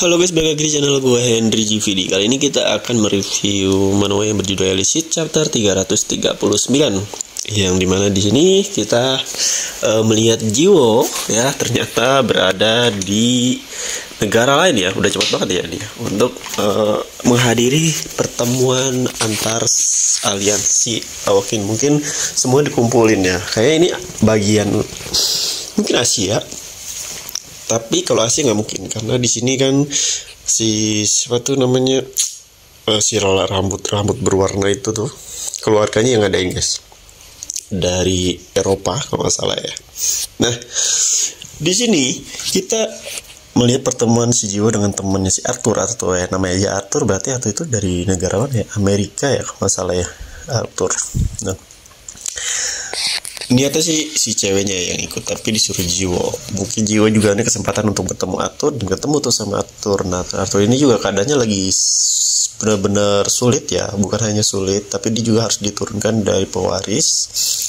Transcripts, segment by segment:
Halo guys, balik lagi di channel gue Henry GVD. Kali ini kita akan mereview manual yang berjudul Elicit chapter 339. Yang dimana di sini kita melihat Jiwo ya ternyata berada di negara lain ya. Udah cepat banget ya dia untuk menghadiri pertemuan antar aliansi Awaken. Mungkin semua dikumpulin ya. Kayak ini bagian mungkin Asia. Tapi kalau Asia nggak mungkin karena di sini kan si siapa tuh namanya si rambut berwarna itu tuh keluarganya yang ngadain guys dari Eropa kalau nggak salah ya. Nah di sini kita melihat pertemuan si Jiwo dengan temannya si Arthur ya, namanya aja Arthur, berarti Arthur itu dari negara mana ya, Amerika ya kalau nggak salah ya Arthur. Nah niatnya sih si ceweknya yang ikut tapi disuruh Jiwo. Mungkin Jiwo juga ada kesempatan untuk bertemu Arthur dan ketemu tuh sama Arthur. Nah Arthur ini juga keadaannya lagi benar-benar sulit ya, bukan hanya sulit tapi dia juga harus diturunkan dari pewaris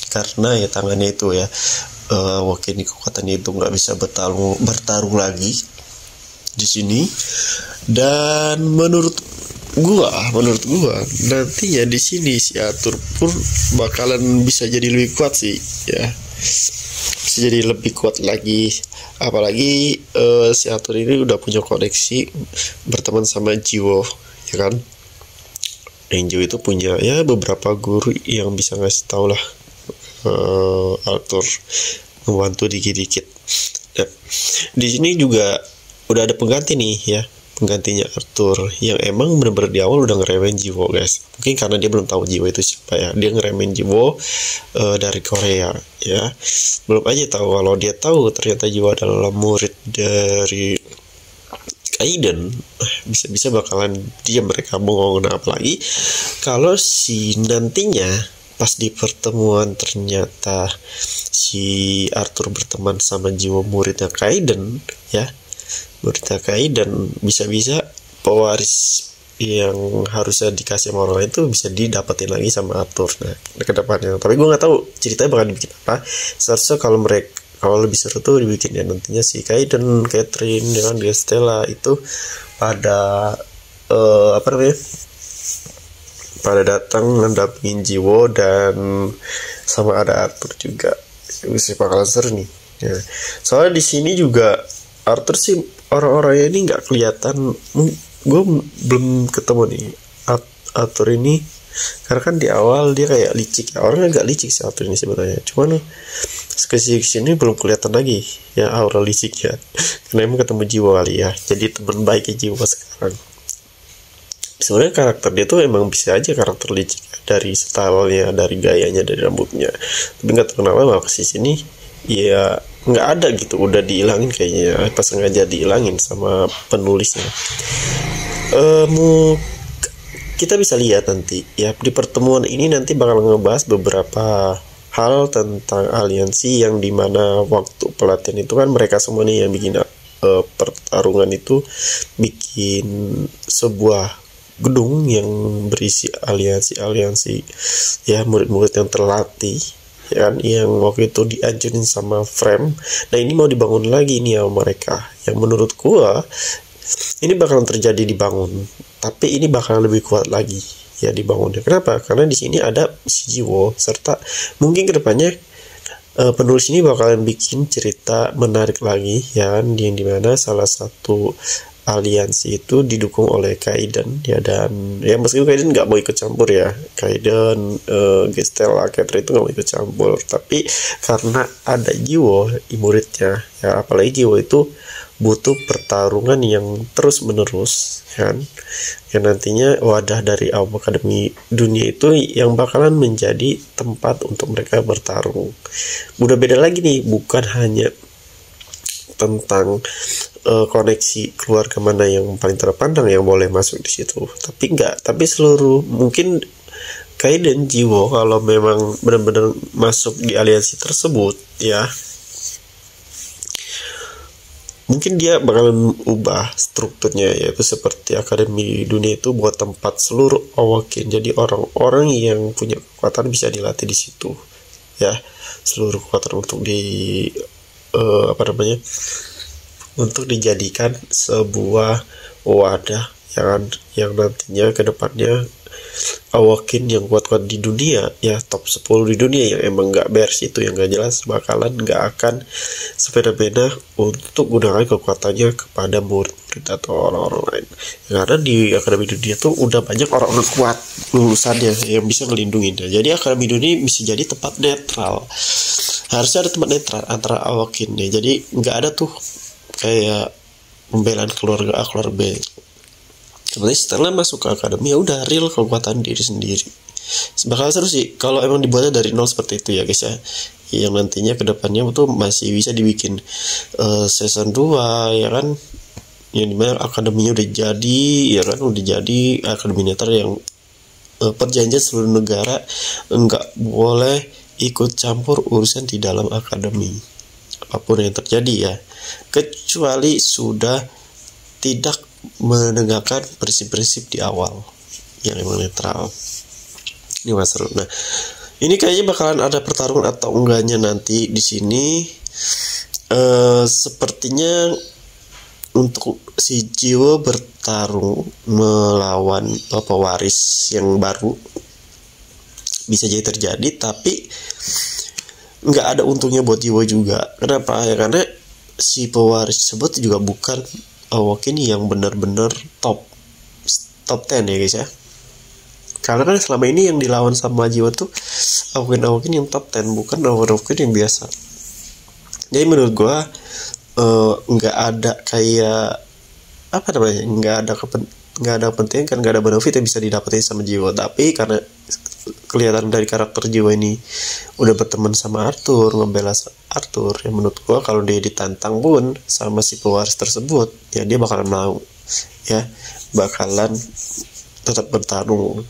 karena ya tangannya itu ya wakil kekuatannya itu nggak bisa bertarung lagi di sini. Dan menurut gua nanti ya di sini si Arthur pun bakalan bisa jadi lebih kuat sih ya, bisa jadi lebih kuat lagi, apalagi si Arthur ini udah punya koneksi berteman sama Jiwo ya kan. Yang Jiwo itu punya ya beberapa guru yang bisa ngasih tau lah Arthur, membantu dikit-dikit. Nah, di sini juga udah ada pengganti nih ya, penggantinya Arthur yang emang bener-bener di awal udah ngeremehin Jiwo guys. Mungkin karena dia belum tahu Jiwo itu siapa ya, dia ngeremehin Jiwo dari Korea ya. Belum aja tahu kalau dia tahu ternyata Jiwo adalah murid dari Kaiden, bisa-bisa bakalan dia mereka bengong. Nah apalagi kalau si nantinya pas di pertemuan ternyata si Arthur berteman sama Jiwo muridnya Kaiden ya, muridnya Kaiden, bisa-bisa pewaris yang harusnya dikasih sama orang lain itu bisa didapetin lagi sama Arthur. Nah ke depannya, tapi gue nggak tahu ceritanya bakal dibikin apa. Seharusnya kalau lebih seru tuh dibikin ya nantinya si Kaiden, Catherine dengan dia Stella itu pada pada datang mendampingin Jiwo dan sama ada Arthur juga. Bisa bakalan seru nih ya. Soalnya di sini juga Arthur sih orang-orangnya ini nggak kelihatan. Gue belum ketemu nih Arthur ini karena kan di awal dia kayak licik ya, orangnya agak licik sih Arthur ini sebenarnya, cuman kesini belum kelihatan lagi ya aura licik ya karena emang ketemu Jiwo kali ya, jadi teman baiknya Jiwo sekarang. Sebenarnya karakter dia tuh emang bisa aja karakter licik dari stylenya, dari gayanya, dari rambutnya, tapi nggak tahu kenapa malah ke sini ya nggak ada gitu, udah dihilangin kayaknya, pas sengaja dihilangin sama penulisnya. Kita bisa lihat nanti ya di pertemuan ini nanti bakal ngebahas beberapa hal tentang aliansi yang dimana waktu pelatihan itu kan mereka semua nih yang bikin pertarungan itu bikin sebuah gedung yang berisi aliansi ya, murid-murid yang terlatih ya kan, yang waktu itu dianjurin sama Frame. Nah ini mau dibangun lagi nih sama mereka, yang menurut gua ini bakalan terjadi dibangun, tapi ini bakalan lebih kuat lagi ya dibangunnya. Kenapa? Karena di sini ada si Jiwo serta mungkin kedepannya penulis ini bakalan bikin cerita menarik lagi ya kan, yang dimana salah satu aliansi itu didukung oleh Kaiden ya, dan ya meskipun Kaiden nggak mau ikut campur ya, Kaiden, Stella, Catherine itu nggak mau ikut campur, tapi karena ada Jiwo muridnya ya, apalagi Jiwo itu butuh pertarungan yang terus menerus kan, yang nantinya wadah dari Akademi Dunia itu yang bakalan menjadi tempat untuk mereka bertarung. Udah beda lagi nih, bukan hanya tentang koneksi keluarga mana yang paling terpandang yang boleh masuk di situ, tapi seluruh mungkin Kaiden, Jiwo kalau memang benar-benar masuk di aliansi tersebut ya, mungkin dia bakalan ubah strukturnya, yaitu seperti Akademi Dunia itu buat tempat seluruh Awaken, jadi orang-orang yang punya kekuatan bisa dilatih di situ ya, seluruh kekuatan untuk di untuk dijadikan sebuah wadah yang nantinya ke depannya awakin yang kuat-kuat di dunia, ya top 10 di dunia yang emang nggak beres itu, yang nggak jelas, bakalan nggak akan sepeda-peda untuk gunakan kekuatannya kepada murid-murid atau orang-orang lain. Karena di akademi dunia tuh udah banyak orang-orang kuat lulusannya yang bisa ngelindungin. Jadi akademi dunia bisa jadi tempat netral. Harusnya ada tempat netral antara awakin ya. Jadi nggak ada tuh kayak pembelaan keluarga A keluarga B. Sebenarnya setelah masuk ke akademi ya udah real kekuatan diri sendiri. Bakal seru sih kalau emang dibuatnya dari nol seperti itu ya guys ya. Yang nantinya kedepannya itu masih bisa dibikin season 2 ya kan. Yang dimana akademinya udah jadi ya kan, udah jadi akademi netral yang perjanjian seluruh negara nggak boleh ikut campur urusan di dalam akademi apapun yang terjadi ya, kecuali sudah tidak menegakkan prinsip-prinsip di awal yang emang netral. Ini mas seru. Nah, ini kayaknya bakalan ada pertarungan atau enggaknya nanti di sini. Sepertinya untuk si Jiwo bertarung melawan pewaris yang baru bisa jadi terjadi, tapi nggak ada untungnya buat Jiwo juga. Kenapa? Ya karena si pewaris tersebut juga bukan awakin yang benar-benar top 10 ya guys ya. Karena kan selama ini yang dilawan sama Jiwo tuh awakin yang top 10, bukan awakin yang biasa. Jadi menurut gua nggak ada kayak apa namanya, nggak ada kepentingan kan, nggak ada benefit yang bisa didapetin sama Jiwo. Tapi karena kelihatan dari karakter Jiwo ini udah berteman sama Arthur, ngebela Arthur, ya menurut gua kalau dia ditantang pun sama si pewaris tersebut ya dia bakalan mau ya, bakalan tetap bertarung.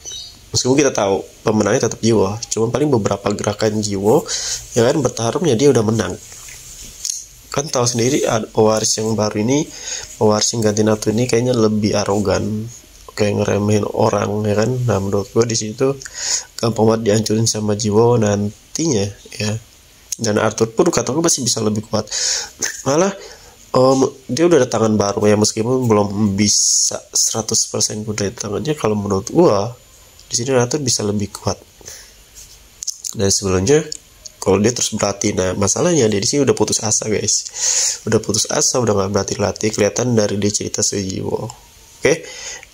Meskipun kita tahu pemenangnya tetap Jiwo, cuma paling beberapa gerakan Jiwo ya kan bertarung ya dia udah menang. Kan tahu sendiri pewaris yang baru ini, pewaris yang ganti Naruto ini kayaknya lebih arogan, kayak ngeremehin orang ya kan. Nah menurut gue di situ gampang banget dihancurin sama Jiwo nantinya ya. Dan Arthur pun kata gue masih bisa lebih kuat. Malah dia udah ada tangan baru ya, meskipun belum bisa 100% kuat dari tangannya. Kalau menurut gue di sini Arthur bisa lebih kuat dari sebelumnya kalau dia terus berlatih. Nah masalahnya dia di sini udah putus asa guys, udah putus asa, udah nggak berlatih, kelihatan dari dia cerita Jiwo. Oke,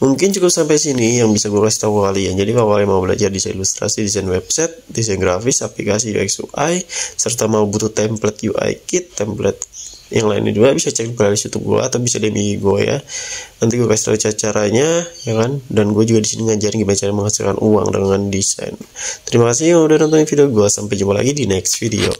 mungkin cukup sampai sini yang bisa gue kasih tahu kalian. Jadi kalau kalian mau belajar desain ilustrasi, desain website, desain grafis, aplikasi UX UI, serta mau butuh template UI kit, template yang lainnya juga, bisa cek playlist YouTube gue atau bisa DM gue ya. Nanti gue kasih tahu caranya ya kan. Dan gue juga di sini ngajarin gimana cara menghasilkan uang dengan desain. Terima kasih yang udah nonton video gue. Sampai jumpa lagi di next video.